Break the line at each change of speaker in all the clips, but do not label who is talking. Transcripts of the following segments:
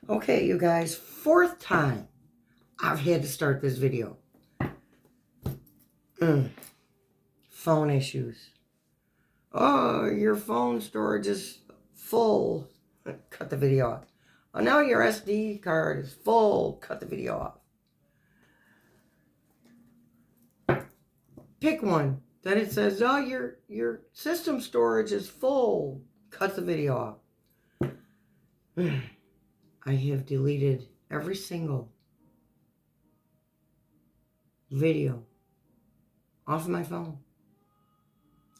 Okay, you guys, fourth time I've had to start this video. Phone issues. Oh, your phone storage is full. Cut the video off. Oh, now your SD card is full. Cut the video off. Pick one. Then it says, oh, your system storage is full. Cut the video off. I have deleted every single video off of my phone.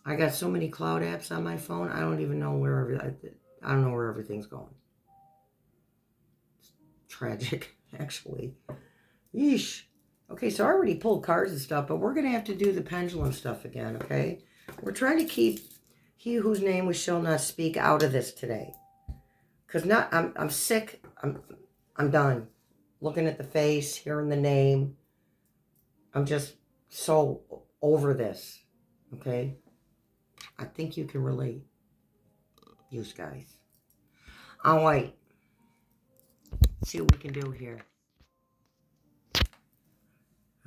I got so many cloud apps on my phone, I don't even know I don't know where everything's going. It's tragic, actually. Yeesh. Okay, so I already pulled cards and stuff, but we're going to have to do the pendulum stuff again, okay? We're trying to keep he whose name we shall not speak out of this today. Because I'm sick. I'm done. Looking at the face, hearing the name. I'm just so over this, okay? I think you can relate, you guys. All right. See what we can do here.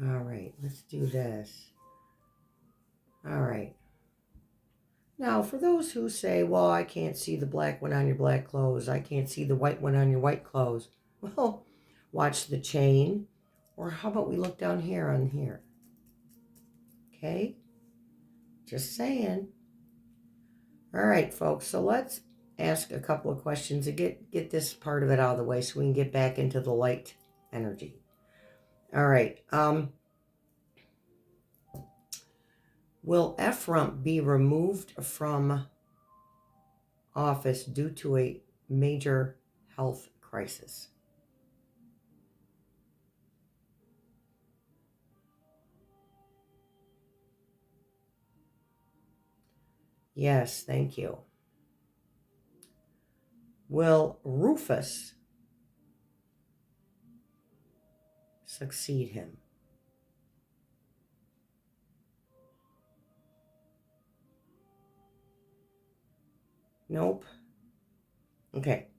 All right, let's do this. All right. Now, for those who say, well, I can't see the black one on your black clothes. I can't see the white one on your white clothes. Well, watch the chain. Or how about we look down here on here? Okay? Just saying. All right, folks. So let's ask a couple of questions to get this part of it out of the way so we can get back into the light energy. All right. Will Ephraim be removed from office due to a major health crisis? Yes, thank you. Will Rufus succeed him? Nope. Okay,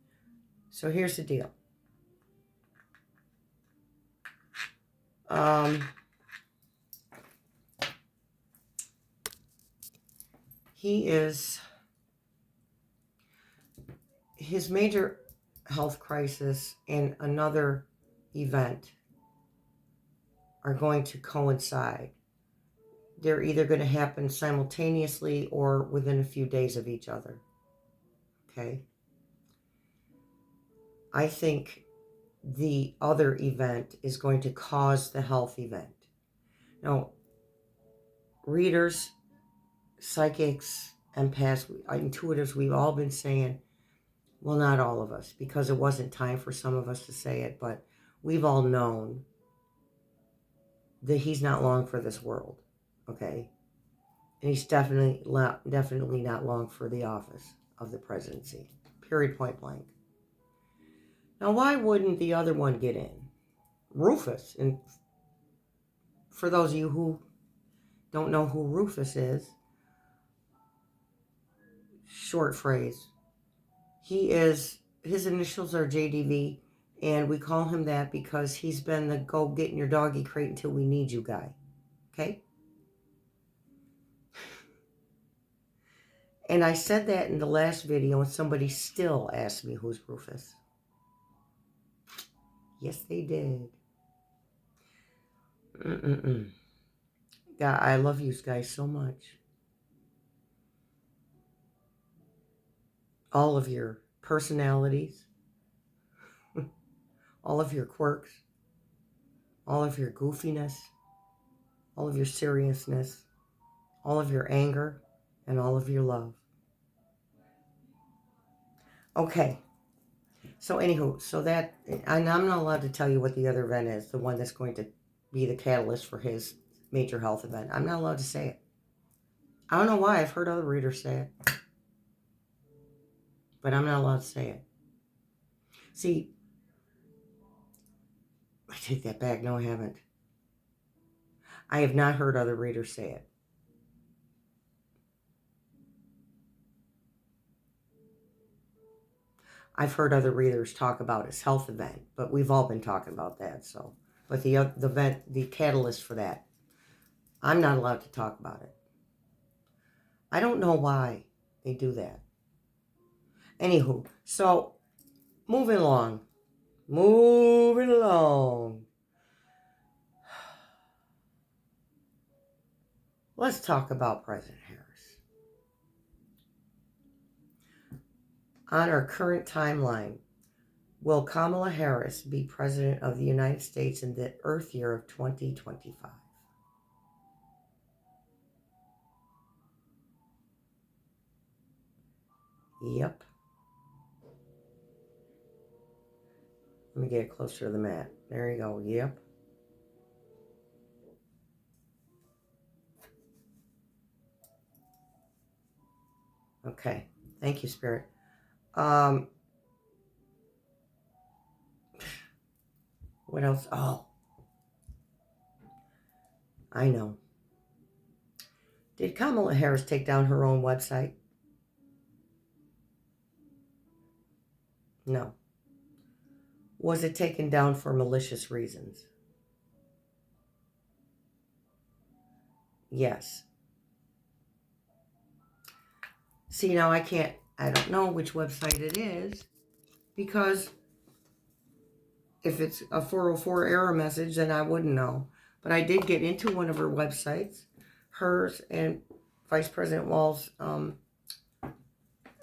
so here's the deal. His major health crisis and another event are going to coincide. They're either going to happen simultaneously or within a few days of each other. Okay? I think the other event is going to cause the health event. Now, readers, psychics, empaths, intuitives, we've all been saying, well, not all of us, because it wasn't time for some of us to say it, but we've all known that he's not long for this world, okay? And he's definitely not long for the office of the presidency, period, point blank. Now, why wouldn't the other one get in? Rufus, and for those of you who don't know who Rufus is, short phrase, his initials are JDV, and we call him that because he's been the go get in your doggy crate until we need you guy, okay? And I said that in the last video, and somebody still asked me who's Rufus. Yes, they did. God, I love you guys so much. All of your personalities, all of your quirks, all of your goofiness, all of your seriousness, all of your anger, and all of your love. Okay. So anywho, and I'm not allowed to tell you what the other event is, the one that's going to be the catalyst for his major health event. I'm not allowed to say it. I don't know why. I've heard other readers say it. But I'm not allowed to say it. See, I take that back. No, I haven't. I have not heard other readers say it. I've heard other readers talk about his health event, but we've all been talking about that. So, but the catalyst for that, I'm not allowed to talk about it. I don't know why they do that. Anywho, so moving along. Let's talk about President Harris. On our current timeline, will Kamala Harris be President of the United States in the Earth year of 2025? Yep. Let me get it closer to the mat. There you go. Yep. Okay. Thank you, Spirit. What else? Oh, I know. Did Kamala Harris take down her own website? No. Was it taken down for malicious reasons? Yes. See, now I don't know which website it is, because if it's a 404 error message, then I wouldn't know. But I did get into one of her websites, hers and Vice President Walz'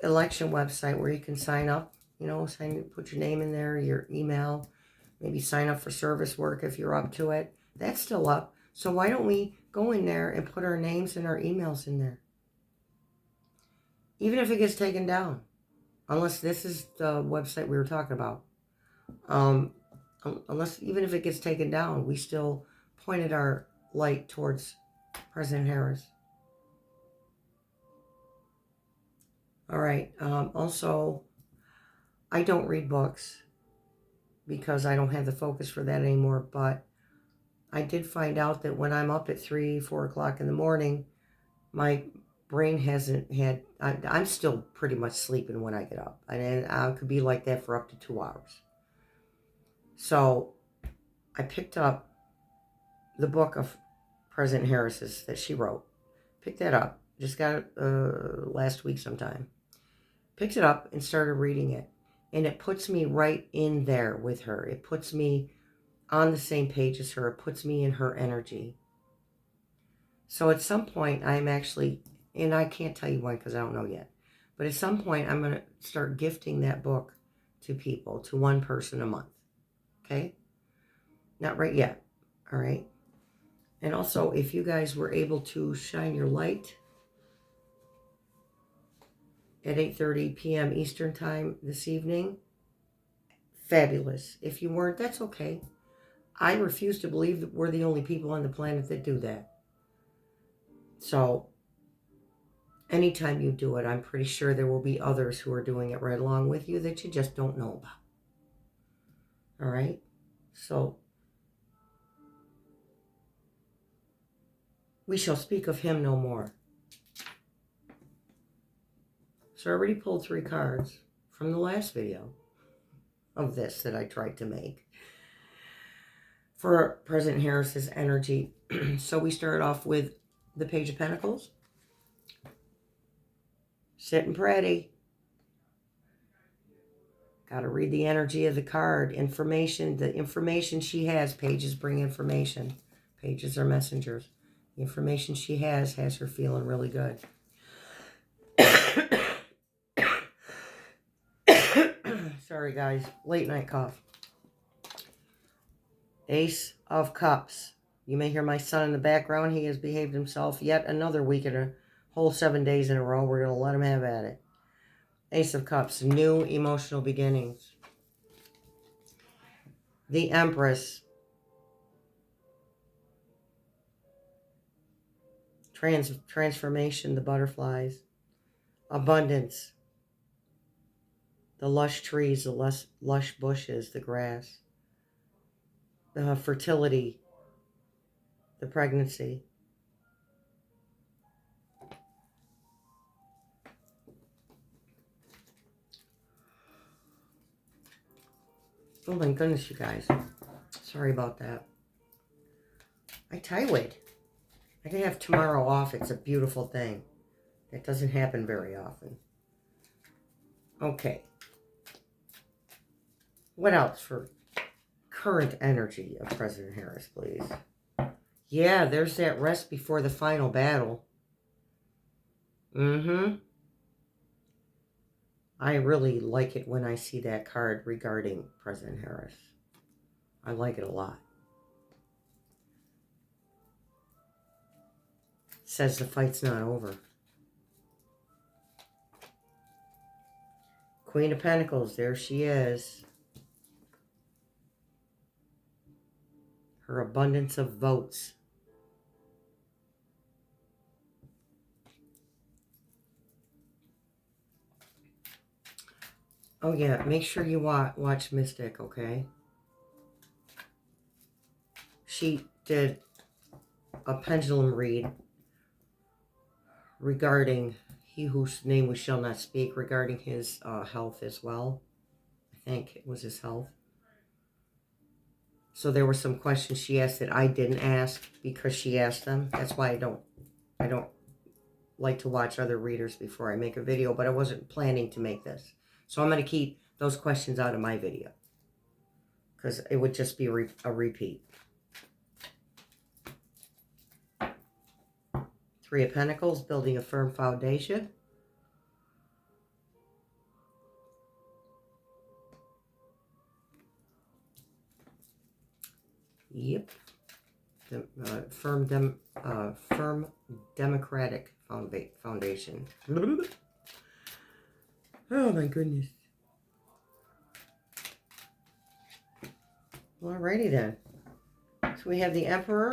election website, where you can sign up, put your name in there, your email, maybe sign up for service work if you're up to it. That's still up. So why don't we go in there and put our names and our emails in there? Even if it gets taken down. Unless this is the website we were talking about. Even if it gets taken down, we still pointed our light towards President Harris. All right. Also, I don't read books because I don't have the focus for that anymore. But I did find out that when I'm up at 3, 4 o'clock in the morning, my brain hasn't had, I'm still pretty much sleeping when I get up. And I could be like that for up to 2 hours. So I picked up the book of President Harris's that she wrote. Picked that up. Just got it last week sometime. Picked it up and started reading it. And it puts me right in there with her. It puts me on the same page as her. It puts me in her energy. So at some point, I'm actually, and I can't tell you when because I don't know yet, but at some point, I'm going to start gifting that book to people, to one person a month. Okay? Not right yet. All right? And also, if you guys were able to shine your light at 8:30 p.m. Eastern Time this evening, fabulous. If you weren't, that's okay. I refuse to believe that we're the only people on the planet that do that. So, anytime you do it, I'm pretty sure there will be others who are doing it right along with you that you just don't know about. All right? So, we shall speak of him no more. So I already pulled 3 cards from the last video of this that I tried to make for President Harris's energy. So we started off with the Page of Pentacles. Sitting pretty. Got to read the energy of the card. Information. The information she has. Pages bring information. Pages are messengers. The information she has her feeling really good. Sorry, guys. Late night cough. Ace of Cups. You may hear my son in the background. He has behaved himself yet another week at a whole 7 days in a row. We're going to let him have at it. Ace of Cups. New emotional beginnings. The Empress. Transformation. The butterflies. Abundance. The lush trees. The lush bushes. The grass. The fertility. The pregnancy. Oh my goodness, you guys. Sorry about that. I thyroid. I can have tomorrow off. It's a beautiful thing. That doesn't happen very often. Okay. What else for current energy of President Harris, please? Yeah, there's that rest before the final battle. I really like it when I see that card regarding President Harris. I like it a lot. It says the fight's not over. Queen of Pentacles, there she is. Her abundance of votes. Oh yeah, make sure you watch Mystic, okay? She did a pendulum read regarding he whose name we shall not speak, regarding his health as well. I think it was his health. So there were some questions she asked that I didn't ask because she asked them. That's why I don't like to watch other readers before I make a video, but I wasn't planning to make this. So I'm going to keep those questions out of my video because it would just be a repeat. Three of Pentacles, building a firm foundation. Yep. Firm democratic foundation. Oh my goodness. Alrighty then. So we have the Emperor.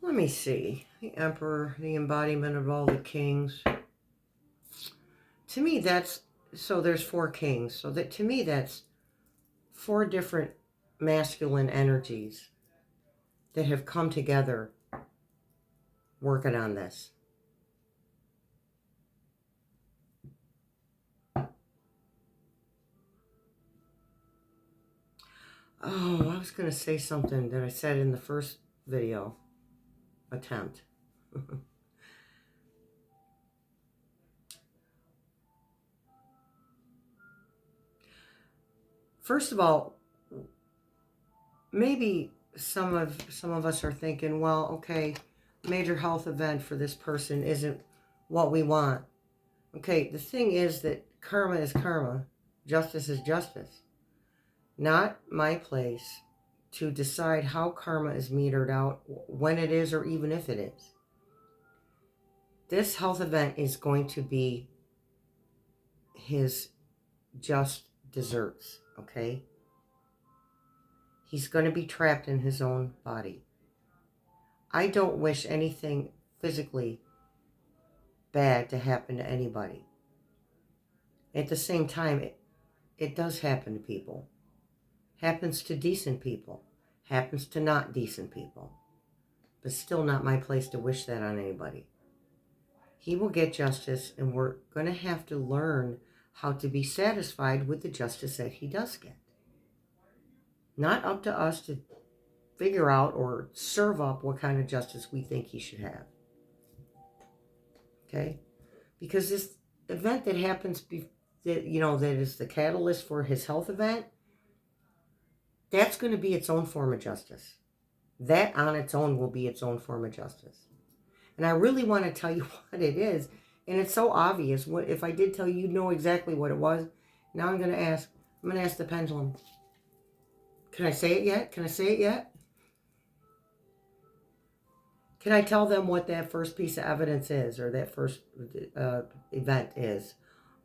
Let me see. The Emperor, the embodiment of all the kings. To me, that's, so there's 4 kings. So that, to me, that's 4 different masculine energies that have come together working on this. Oh, I was going to say something that I said in the first video attempt. First of all, maybe some of us are thinking, well, okay, major health event for this person isn't what we want. Okay, the thing is that karma is karma, justice is justice. Not my place to decide how karma is metered out, when it is, or even if it is. This health event is going to be his just desserts, okay? He's going to be trapped in his own body. I don't wish anything physically bad to happen to anybody. At the same time, it does happen to people. Happens to decent people. Happens to not decent people. But still not my place to wish that on anybody. He will get justice, and we're going to have to learn how to be satisfied with the justice that he does get. Not up to us to figure out or serve up what kind of justice we think he should have. Okay? Because this event that happens, that is the catalyst for his health event, that's going to be its own form of justice. That on its own will be its own form of justice. And I really want to tell you what it is. And it's so obvious. What if I did tell you, you'd know exactly what it was. Now I'm going to ask the pendulum. Can I say it yet? Can I say it yet? Can I tell them what that first piece of evidence is, or that first event is?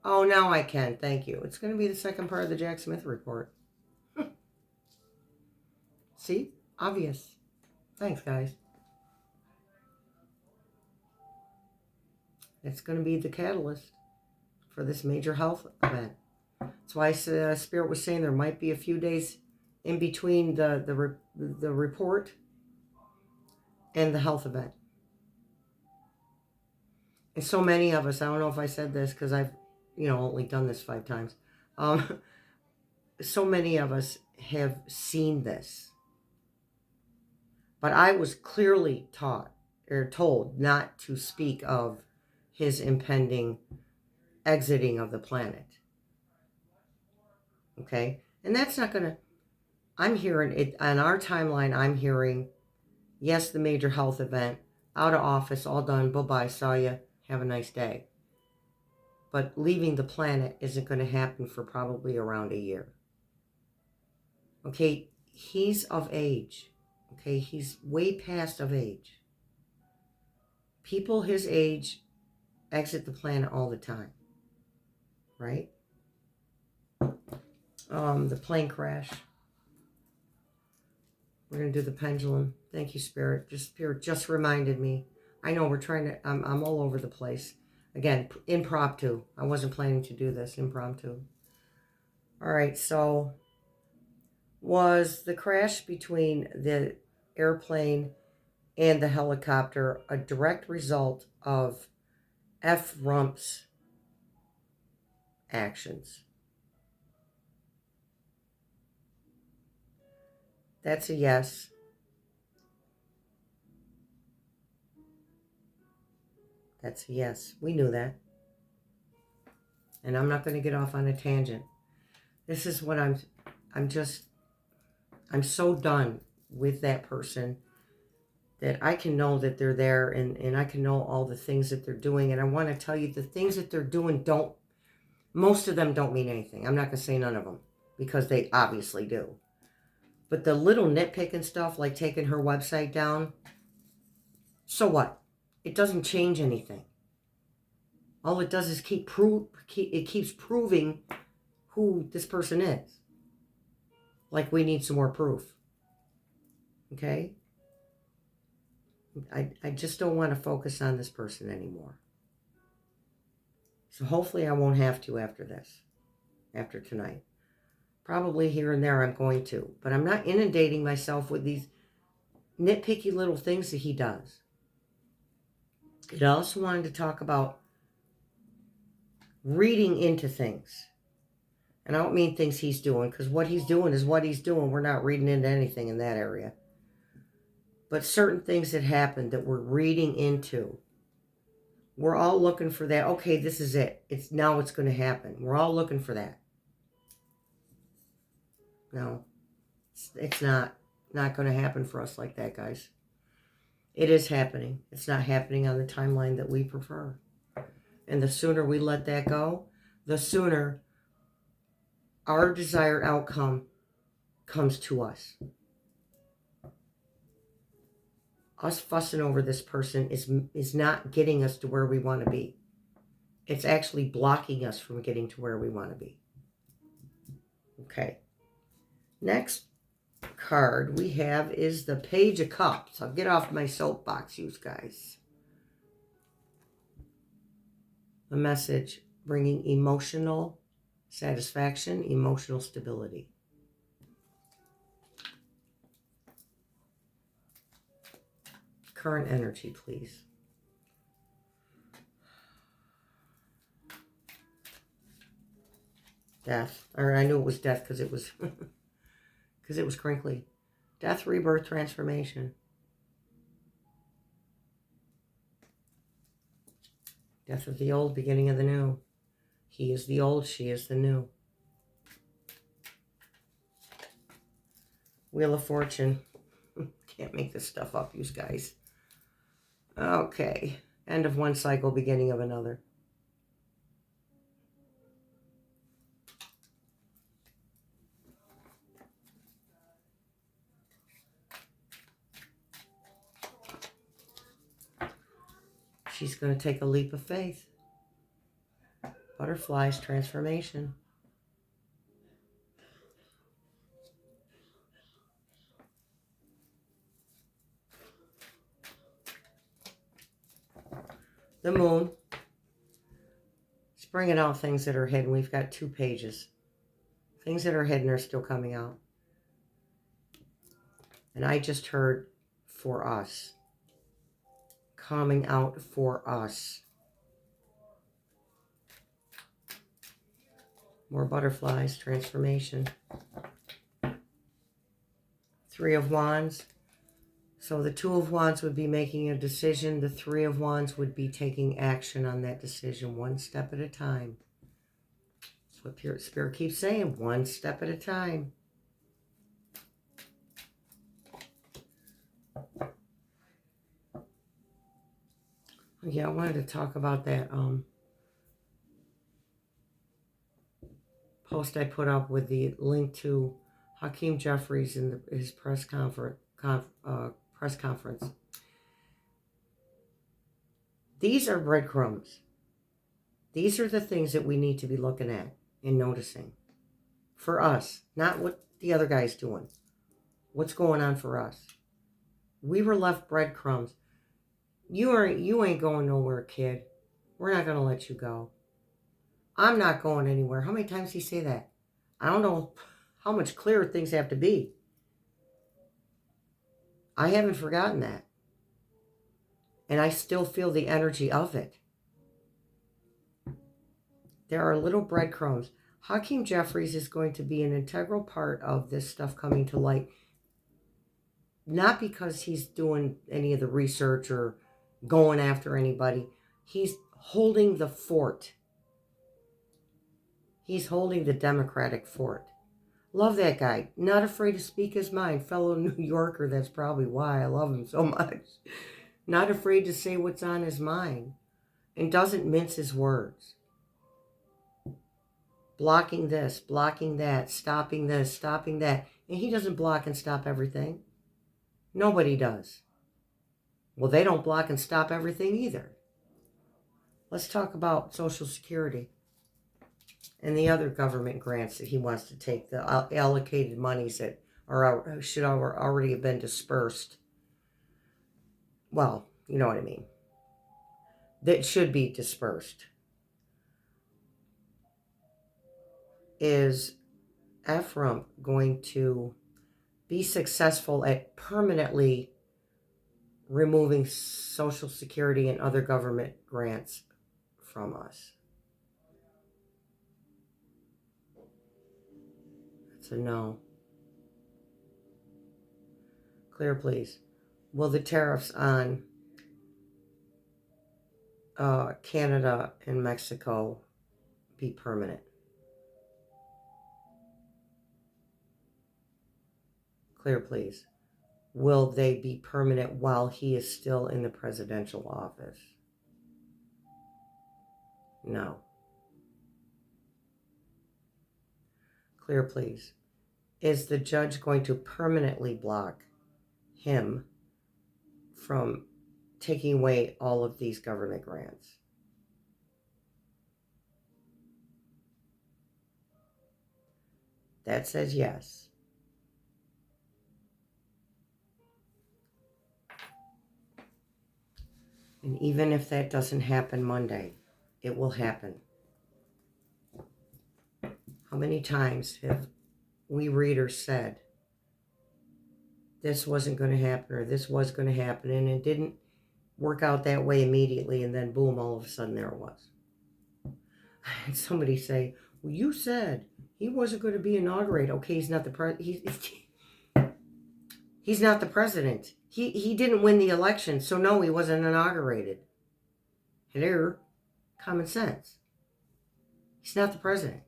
Oh, now I can. Thank you. It's going to be the second part of the Jack Smith report. See? Obvious. Thanks, guys. It's going to be the catalyst for this major health event. That's why Spirit was saying there might be a few days in between the report and the health event. And so many of us, I don't know if I said this because I've, only done this 5 times. So many of us have seen this. But I was clearly taught or told not to speak of his impending exiting of the planet. Okay? And that's not going to, I'm hearing it on our timeline. I'm hearing, yes, the major health event, out of office, all done, bye-bye, saw you, have a nice day. But leaving the planet isn't going to happen for probably around a year. Okay, he's of age. Okay, he's way past of age. People his age exit the planet all the time, right? The plane crash. We're going to do the pendulum. Thank you, Spirit. Spirit just reminded me. I know we're trying to, I'm all over the place. Again, impromptu. I wasn't planning to do this, impromptu. All right, so was the crash between the airplane and the helicopter a direct result of F. Rump's actions? That's a yes. That's a yes. We knew that. And I'm not going to get off on a tangent. This is what I'm so done with that person that I can know that they're there and I can know all the things that they're doing. And I want to tell you the things that they're doing most of them don't mean anything. I'm not going to say none of them because they obviously do. But the little nitpicking stuff like taking her website down, so what? It doesn't change anything. All it does is it keeps proving who this person is. Like we need some more proof. Okay? I just don't want to focus on this person anymore. So hopefully I won't have to after this. After tonight. Probably here and there I'm going to. But I'm not inundating myself with these nitpicky little things that he does. I also wanted to talk about reading into things. And I don't mean things he's doing, because what he's doing is what he's doing. We're not reading into anything in that area. But certain things that happen that we're reading into. We're all looking for that. Okay, this is it. It's going to happen. We're all looking for that. No, it's not going to happen for us like that, guys. It is happening. It's not happening on the timeline that we prefer. And the sooner we let that go, the sooner our desired outcome comes to us. Us fussing over this person is not getting us to where we want to be. It's actually blocking us from getting to where we want to be. Okay. Next card we have is the Page of Cups. I'll get off my soapbox, you guys. The message, bringing emotional satisfaction, emotional stability. Current energy, please. Death. Or I knew it was death because it was crinkly. Death, rebirth, transformation. Death of the old, beginning of the new. He is the old, she is the new. Wheel of Fortune. Can't make this stuff up, you guys. Okay. End of one cycle, beginning of another. She's going to take a leap of faith. Butterflies, transformation. The moon. It's bringing out things that are hidden. We've got 2 pages. Things that are hidden are still coming out. And I just heard for us. Coming out for us. More butterflies, transformation. Three of Wands. So the Two of Wands would be making a decision. The Three of Wands would be taking action on that decision, one step at a time. That's what Spirit keeps saying, one step at a time. Yeah, I wanted to talk about that post I put up with the link to Hakeem Jeffries in his press conference. These are breadcrumbs. These are the things that we need to be looking at and noticing. For us, not what the other guy's doing. What's going on for us? We were left breadcrumbs. You ain't going nowhere, kid. We're not going to let you go. I'm not going anywhere. How many times did he say that? I don't know how much clearer things have to be. I haven't forgotten that. And I still feel the energy of it. There are little breadcrumbs. Hakeem Jeffries is going to be an integral part of this stuff coming to light. Not because he's doing any of the research or going after anybody. He's holding the fort. He's holding the Democratic fort. Love that guy. Not afraid to speak his mind. Fellow New Yorker, that's probably why I love him so much. Not afraid to say what's on his mind. And doesn't mince his words. Blocking this, blocking that, stopping this, stopping that. And he doesn't block and stop everything. Nobody does. Well, they don't block and stop everything either. Let's talk about Social Security and the other government grants that he wants to take, the allocated monies that should already have been dispersed. Well, you know what I mean. That should be dispersed. Is Ephraim going to be successful at permanently removing Social Security and other government grants from us? That's a no. Clear, please. Will the tariffs on Canada and Mexico be permanent? Clear, please. Will they be permanent while he is still in the presidential office? No. Clear, please. Is the judge going to permanently block him from taking away all of these government grants? That says yes. And even if that doesn't happen Monday, it will happen. How many times have we readers said this wasn't going to happen or this was going to happen, and it didn't work out that way immediately, and then boom, all of a sudden there it was. I had somebody say, well, you said he wasn't going to be inaugurated. Okay, he's not the he's not the president. He didn't win the election, so no, he wasn't inaugurated. Hello? Common sense. He's not the president.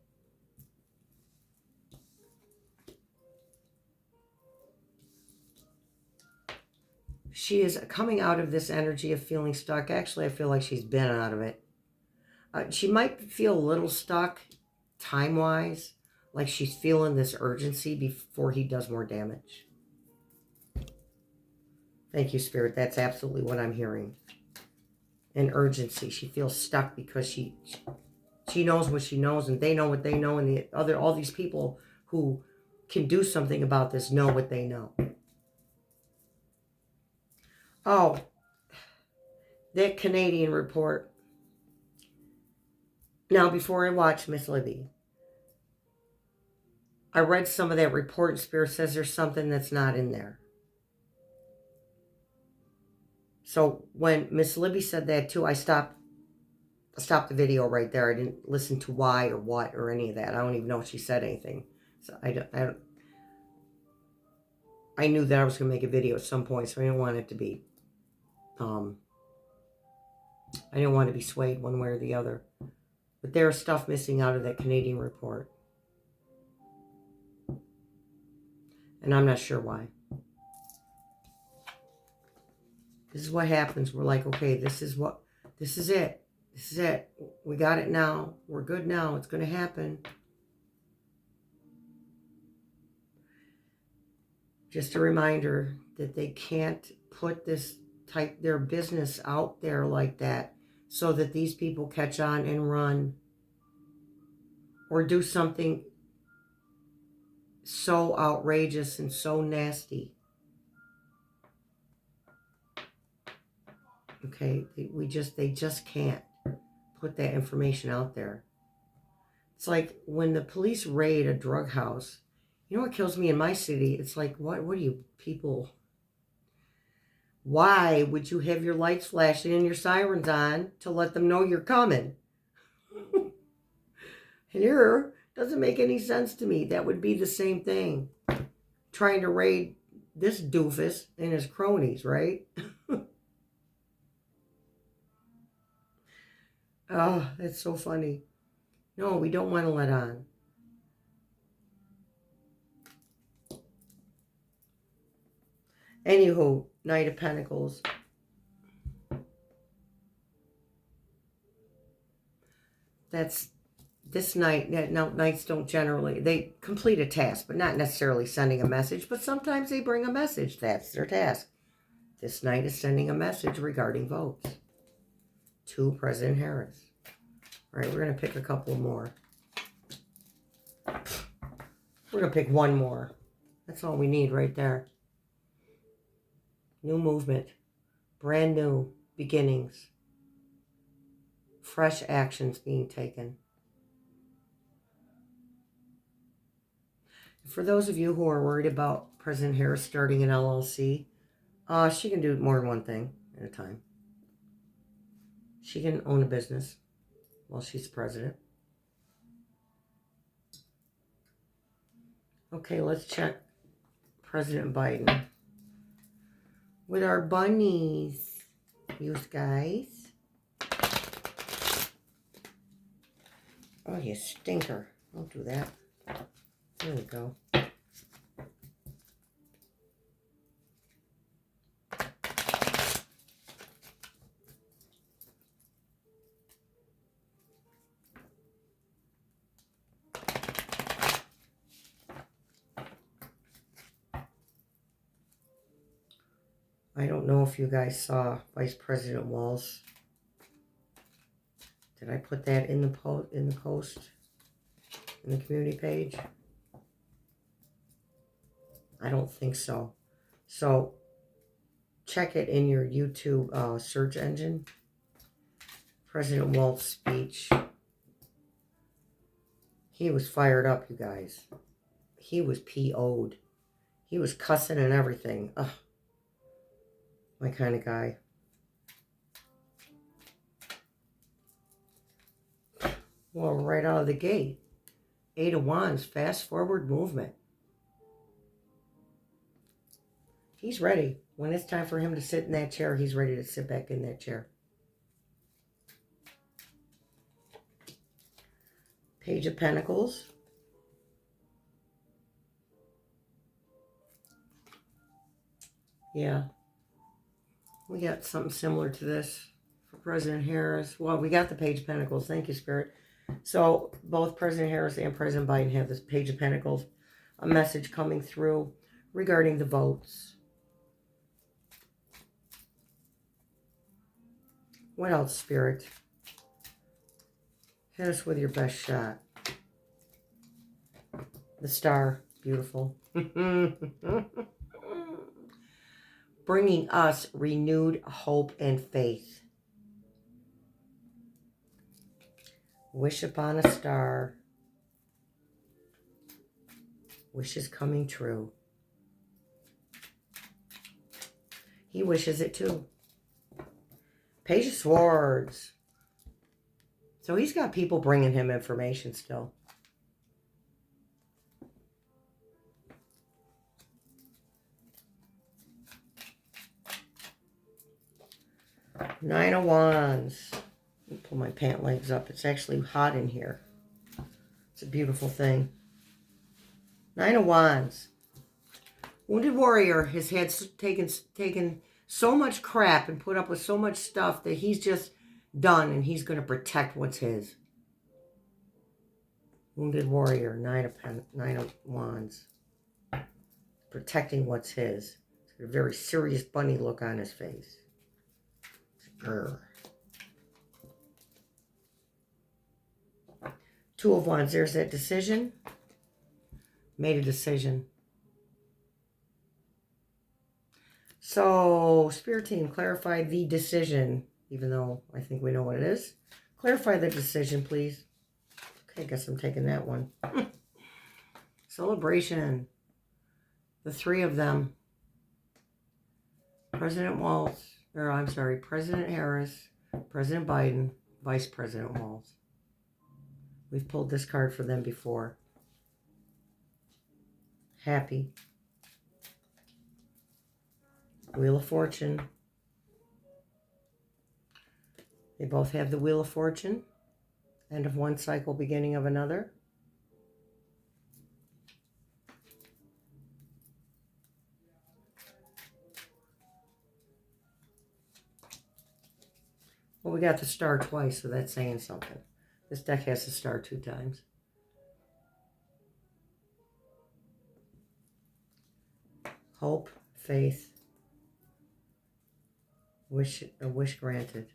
She is coming out of this energy of feeling stuck. Actually, I feel like she's been out of it. She might feel a little stuck time-wise, like she's feeling this urgency before he does more damage. Thank you, Spirit. That's absolutely what I'm hearing. An urgency. She feels stuck because she knows what she knows, and they know what they know, and all these people who can do something about this know what they know. Oh, that Canadian report. Now, before I watch Miss Libby, I read some of that report, and Spirit says there's something that's not in there. So when Miss Libby said that too, I stopped stop the video right there. I didn't listen to why or what or any of that. I don't even know if she said anything. So I knew that I was going to make a video at some point, so I didn't want it to be, I didn't want to be swayed one way or the other. But there's stuff missing out of that Canadian report. And I'm not sure why. This is what happens. We're like, okay, this is it. This is it. We got it now. We're good now. It's going to happen. Just a reminder that they can't put their business out there like that so that these people catch on and run or do something so outrageous and so nasty. Okay, they just can't put that information out there. It's like when the police raid a drug house. You know what kills me in my city? It's like, what are you people? Why would you have your lights flashing and your sirens on to let them know you're coming? Here, doesn't make any sense to me. That would be the same thing. Trying to raid this doofus and his cronies, right? Oh, that's so funny. No, we don't want to let on. Anywho, Knight of Pentacles. That's this night. Now, knights don't generally, they complete a task, but not necessarily sending a message, but sometimes they bring a message. That's their task. This knight is sending a message regarding votes to President Harris. All right, we're going to pick a couple more. We're going to pick one more. That's all we need right there. New movement. Brand new beginnings. Fresh actions being taken. For those of you who are worried about President Harris starting an LLC, she can do more than one thing at a time. She can own a business while she's president. Okay, let's check President Biden. With our bunnies, you guys. Oh, you stinker. Don't do that. There we go. I don't know if you guys saw Vice President Walz. Did I put that in the post in the community page? I don't think so. So check it in your YouTube search engine. President Walz's speech. He was fired up, you guys. He was PO'd. He was cussing and everything. Ugh. My kind of guy. Well, right out of the gate. 8 of Wands, fast forward movement. He's ready. When it's time for him to sit in that chair, he's ready to sit back in that chair. Page of Pentacles. Yeah. We got something similar to this for President Harris. Well, we got the Page of Pentacles. Thank you, Spirit. So both President Harris and President Biden have this Page of Pentacles. A message coming through regarding the votes. What else, Spirit? Hit us with your best shot. The Star. Beautiful. Bringing us renewed hope and faith. Wish upon a star. Wishes coming true. He wishes it too. Page of Swords. So he's got people bringing him information still. Nine of Wands. Let me pull my pant legs up. It's actually hot in here. It's a beautiful thing. Nine of Wands. Wounded warrior has had taken so much crap and put up with so much stuff that he's just done, and he's going to protect what's his. Wounded warrior, Nine of Wands. Protecting what's his. He's got a very serious bunny look on his face. Grr. Two of Wands, there's that decision. Made a decision. So, Spirit Team, clarify the decision, even though I think we know what it is. Clarify the decision, please. Okay, I guess I'm taking that one. Celebration. The three of them. President Harris, President Biden, Vice President Walz. We've pulled this card for them before. Happy. Wheel of Fortune. They both have the Wheel of Fortune. End of one cycle, beginning of another. Well, we got the star twice, so that's saying something. This deck has the star 2 times. Hope, faith, a wish granted.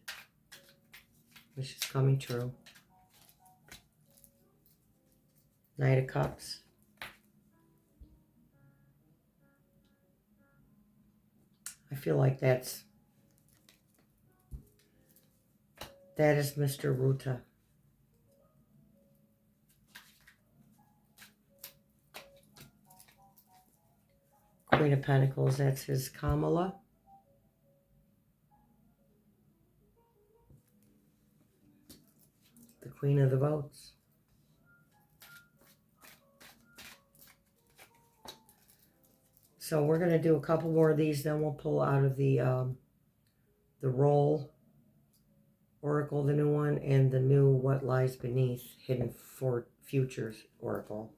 Wish is coming true. Knight of Cups. I feel like that is Mr. Ruta. Queen of Pentacles, that's his Kamala. The Queen of the Boats. So we're going to do a couple more of these, then we'll pull out of the Roll Oracle, the new one, and the new What Lies Beneath, Hidden for Futures Oracle.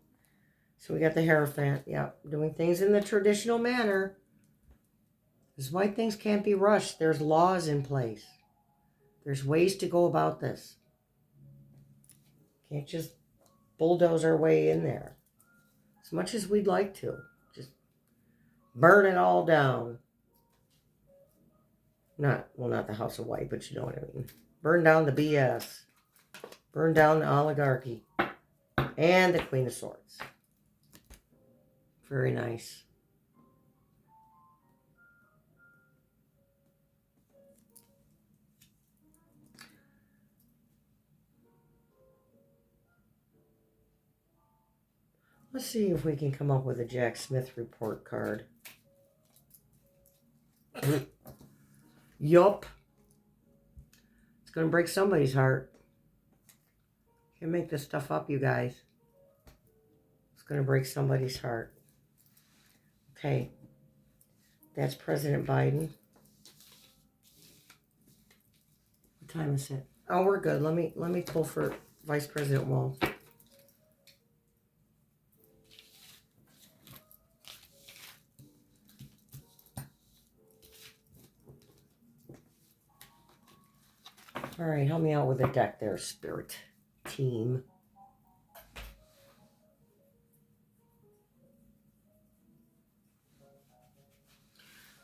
So we got the Hierophant, yeah, doing things in the traditional manner. Because white things can't be rushed. There's laws in place. There's ways to go about this. Can't just bulldoze our way in there. As much as we'd like to. Just burn it all down. Not the House of White, but you know what I mean. Burn down the BS. Burn down the oligarchy. And the Queen of Swords. Very nice. Let's see if we can come up with a Jack Smith report card. Yup. It's going to break somebody's heart. Can't make this stuff up, you guys. It's going to break somebody's heart. Okay. That's President Biden. What time is it? Oh, we're good. Let me pull for Vice President Walz. All right, help me out with the deck there, Spirit Team.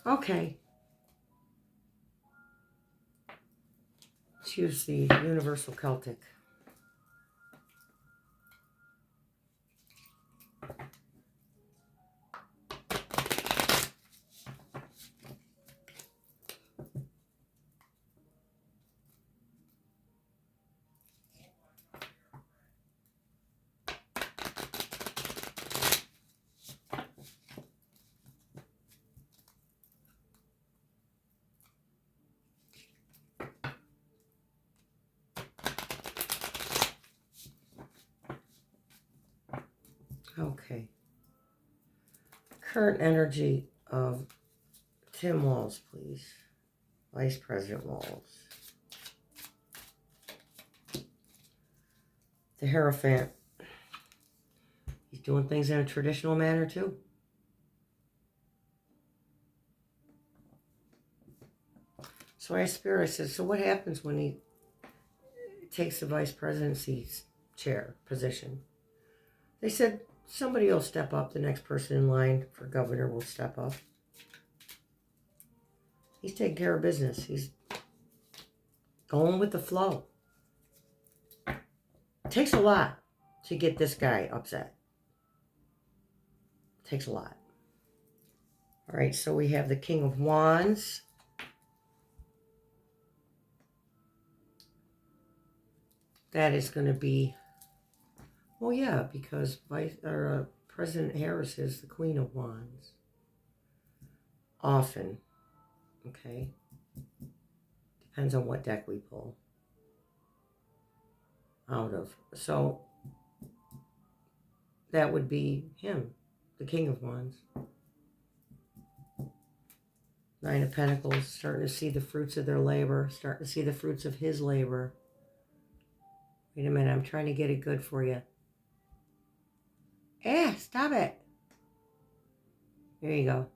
Okay. Let's use the Universal Celtic. Okay. Current energy of Tim Walz, please. Vice President Walz. The Hierophant. He's doing things in a traditional manner too. So I asked Spirit, I said, so what happens when he takes the vice presidency's chair position? They said, somebody will step up. The next person in line for governor will step up. He's taking care of business. He's going with the flow. It takes a lot to get this guy upset. It takes a lot. All right, so we have the King of Wands. That is going to be, well, yeah, because President Harris is the Queen of Wands. Often. Okay. Depends on what deck we pull out of. So that would be him, the King of Wands. Nine of Pentacles, starting to see the fruits of their labor, starting to see the fruits of his labor. Wait a minute, I'm trying to get it good for you. Stop it. There you go.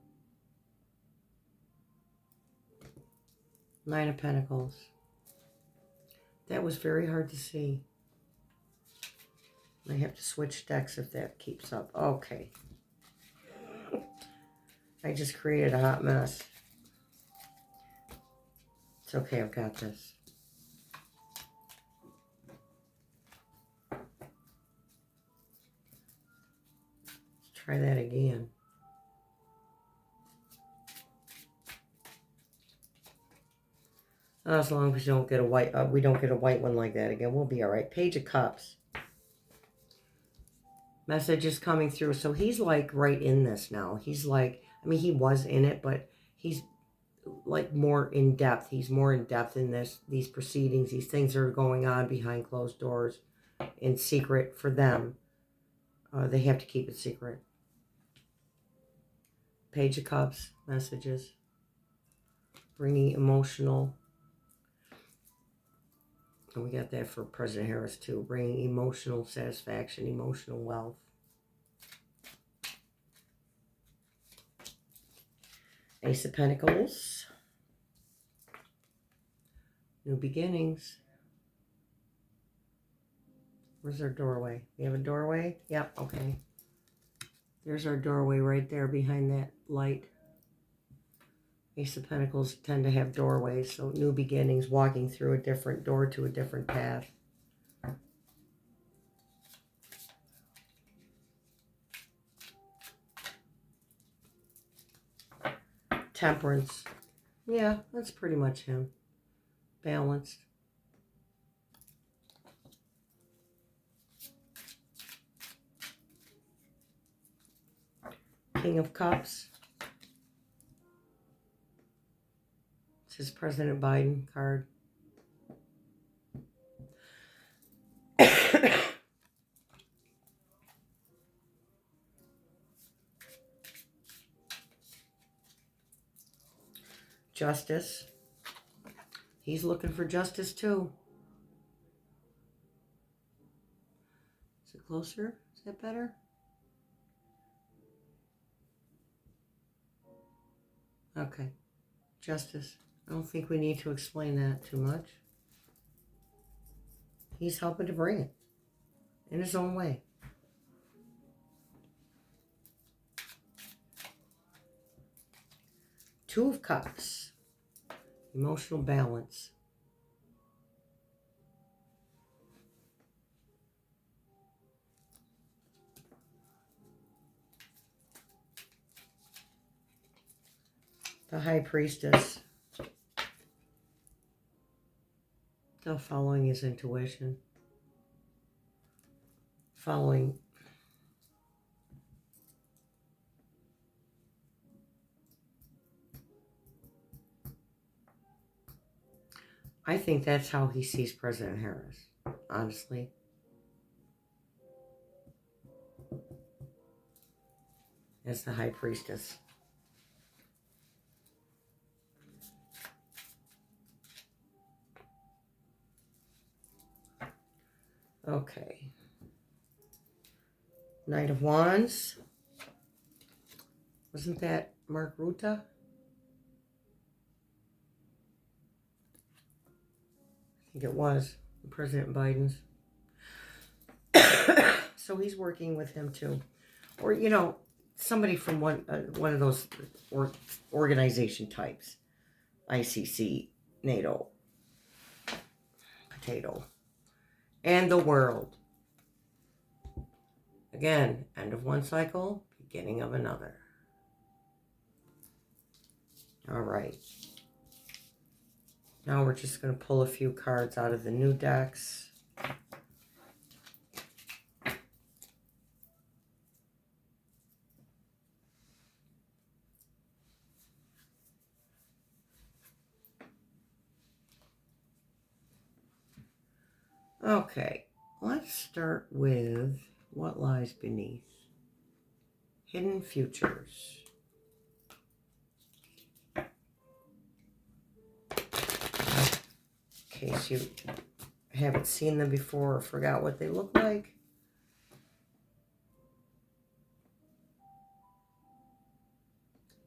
Nine of Pentacles. That was very hard to see. I have to switch decks if that keeps up. Okay. I just created a hot mess. It's okay, I've got this. Let's try that again. As long as we don't get a white one like that again, we'll be all right. Page of Cups. Message is coming through. So he's like right in this now. He's like, I mean, he was in it, but he's like more in depth. He's more in depth in these proceedings. These things are going on behind closed doors in secret for them. They have to keep it secret. Page of Cups. Messages. Bringing emotional. And we got that for President Harris too. Bringing emotional satisfaction, emotional wealth. Ace of Pentacles. New beginnings. Where's our doorway? We have a doorway? Yep, okay. There's our doorway right there behind that light. Ace of Pentacles tend to have doorways, so new beginnings, walking through a different door to a different path. Temperance. Yeah, that's pretty much him. Balanced. King of Cups. This is President Biden card. Justice. He's looking for justice too. Is it closer? Is that better? Okay. Justice. I don't think we need to explain that too much. He's helping to bring it in his own way. Two of Cups. Emotional balance. The High Priestess. Still following his intuition. Following. I think that's how he sees President Harris, honestly. as the High Priestess. Okay. Knight of Wands. Wasn't that Mark Rutte? I think it was. President Biden's. So he's working with him too. Or, you know, somebody from one of those organization types. ICC, NATO, potato. And the world. Again, end of one cycle, beginning of another. All right. Now we're just going to pull a few cards out of the new decks. Okay, let's start with what lies beneath. Hidden futures. In case you haven't seen them before or forgot what they look like.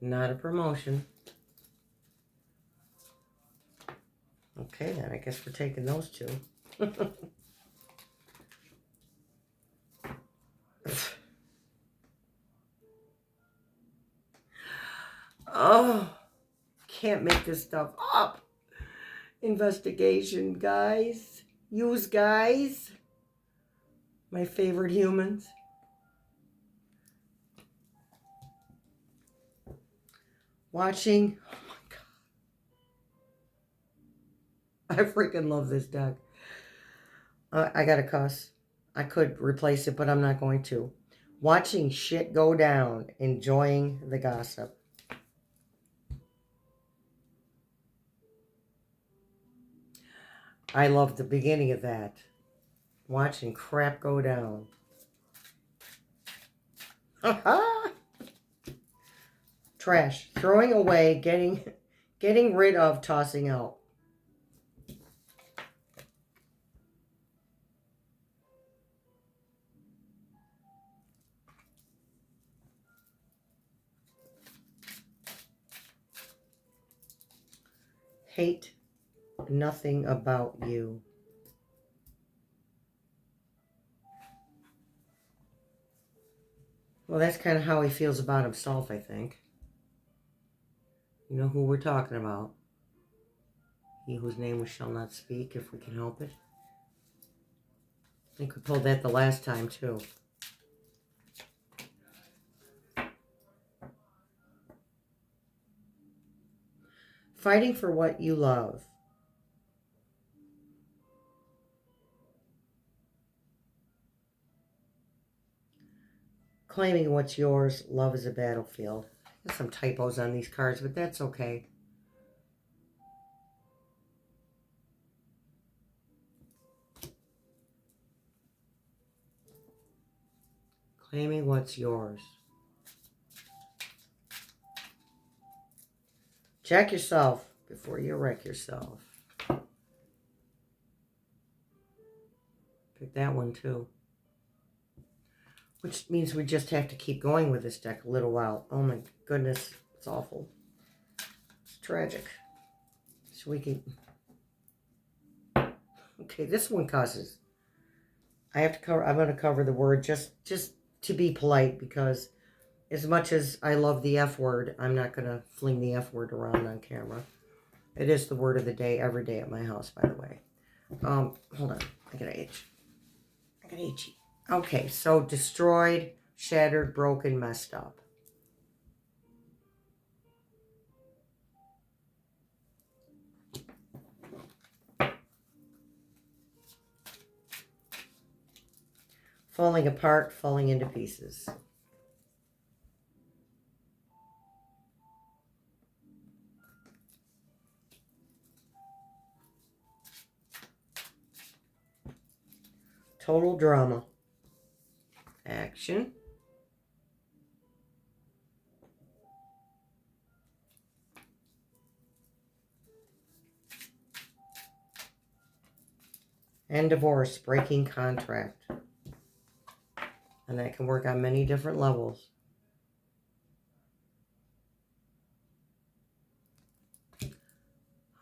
Not a promotion. Okay, then I guess we're taking those two. Oh, can't make this stuff up. Investigation, guys. Use guys. My favorite humans. Watching. Oh my God. I freaking love this deck. I gotta cuss. I could replace it, but I'm not going to. Watching shit go down. Enjoying the gossip. I love the beginning of that. Watching crap go down. Trash. Throwing away, getting rid of, tossing out. Hate nothing about you. Well, that's kind of how he feels about himself, I think. You know who we're talking about. He whose name we shall not speak, if we can help it. I think we pulled that the last time, too. Fighting for what you love. Claiming what's yours. Love is a battlefield. There's some typos on these cards, but that's okay. Claiming what's yours. Check yourself before you wreck yourself. Pick that one too. Which means we just have to keep going with this deck a little while. Oh my goodness, it's awful. It's tragic. So we can... Okay, this one causes... I have to cover... I'm going to cover the word just to be polite, because as much as I love the F word, I'm not going to fling the F word around on camera. It is the word of the day every day at my house, by the way. Hold on. I got an itch. I got an itchy. Okay, so destroyed, shattered, broken, messed up. Falling apart, falling into pieces. Total drama. Action. And divorce, breaking contract. And that can work on many different levels.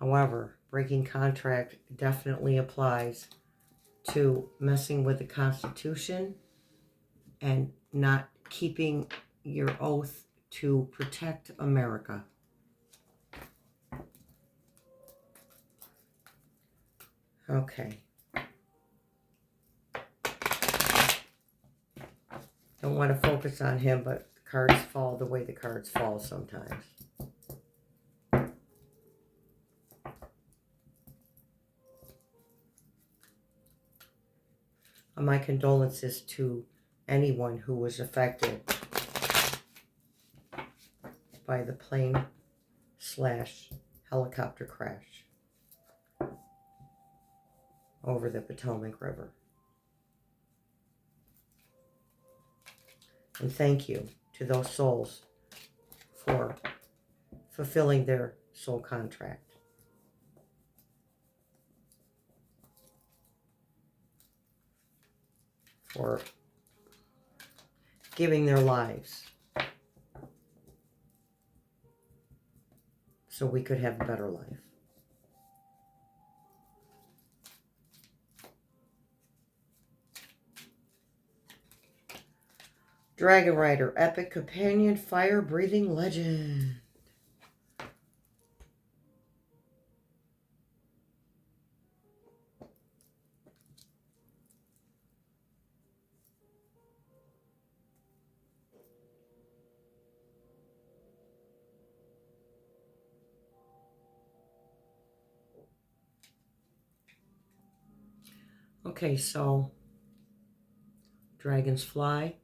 However, breaking contract definitely applies to messing with the Constitution and not keeping your oath to protect America. Okay. Don't want to focus on him, but the cards fall the way the cards fall sometimes. My condolences to anyone who was affected by the plane/helicopter crash over the Potomac River. And thank you to those souls for fulfilling their soul contract. For giving their lives so we could have a better life. Dragon Rider, epic companion, fire-breathing legend. Okay, so dragons fly.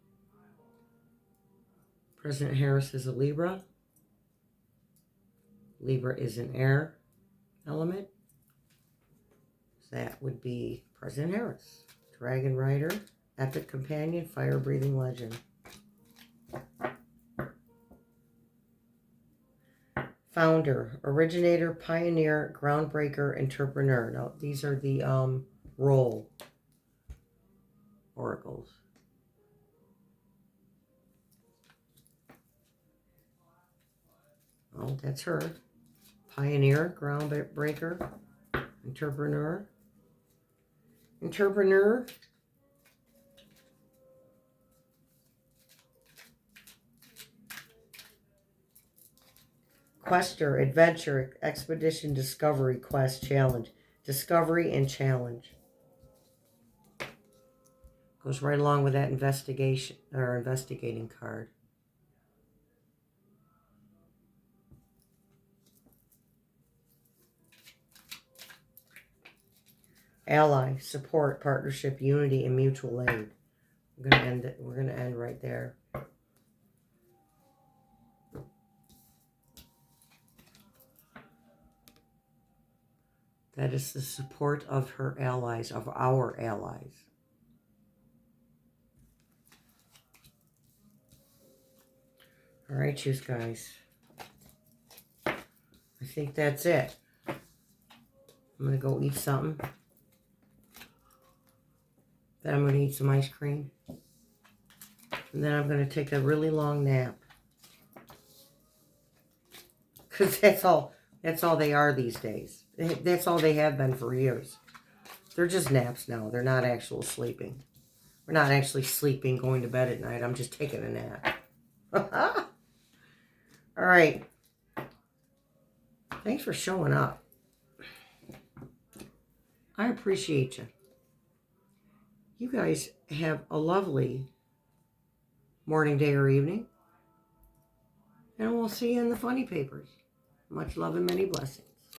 President Harris is a Libra. Libra is an air element. So that would be President Harris. Dragon Rider, epic companion, fire-breathing legend. Founder, originator, pioneer, groundbreaker, entrepreneur. Now, these are the role oracles. Oh, that's her. Pioneer, groundbreaker, entrepreneur. Entrepreneur. Quester, adventure, expedition, discovery, quest, challenge. Discovery and challenge. Goes right along with that investigation or investigating card. Ally, support, partnership, unity, and mutual aid. We're gonna end it. We're gonna end right there. That is the support of her allies, of our allies. All right, you guys. I think that's it. I'm going to go eat something. Then I'm going to eat some ice cream. And then I'm going to take a really long nap. Because that's all they are these days. That's all they have been for years. They're just naps now. They're not actual sleeping. We're not actually sleeping, going to bed at night. I'm just taking a nap. All right. Thanks for showing up. I appreciate you. You guys have a lovely morning, day, or evening. And we'll see you in the funny papers. Much love and many blessings.